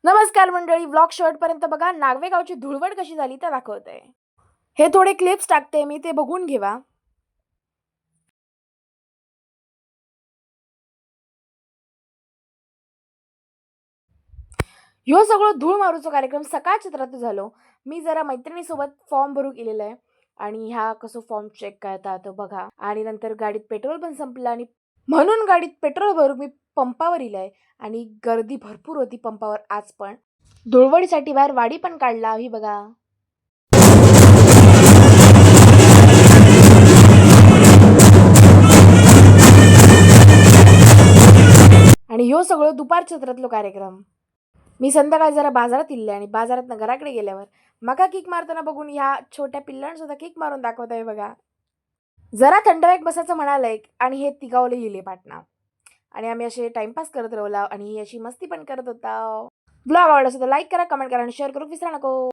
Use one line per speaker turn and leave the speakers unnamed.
नमस्कार मंडळी, व्लॉग शेवटपर्यंत बघा. नागवे गावची धुळवड कशी झाली ते दाखवते. हे थोडे क्लिप्स टाकते मी, ते बघून घेवा. ह्यो सगळं धूळ मारूचो कार्यक्रम सकाळच्या रात्री झालो. मी जरा मैत्रिणीसोबत फॉर्म भरू गेलेला आहे आणि ह्या कसं फॉर्म चेक करता तर बघा. आणि नंतर गाडीत पेट्रोल पण संपलं आणि म्हणून गाडीत पेट्रोल भरून मी पंपावर इलाय आणि गर्दी भरपूर होती पंपावर आज पण. धुळवडीसाठी बाहेर वाडी पण काढला ही बघा. आणि ह्यो सगळं दुपारच्या क्षेत्रातलो कार्यक्रम. मी संध्याकाळी जरा बाजारात इल्ले आणि बाजारात घराकडे गेल्यावर मका किक मारताना बघून ह्या छोट्या पिल्लांना सुद्धा किक मारून दाखवत आहे बघा. जरा थंडवाईक बसायचं म्हणालंय आणि हे तिघावले गेले पाटणा आणि आम्ही असे टाइमपास करत राहला आणि ही अशी मस्ती पण करत होता. ब्लॉग आवडला असेल तर लाईक करा, कमेंट करा आणि शेअर करू विसरा नको.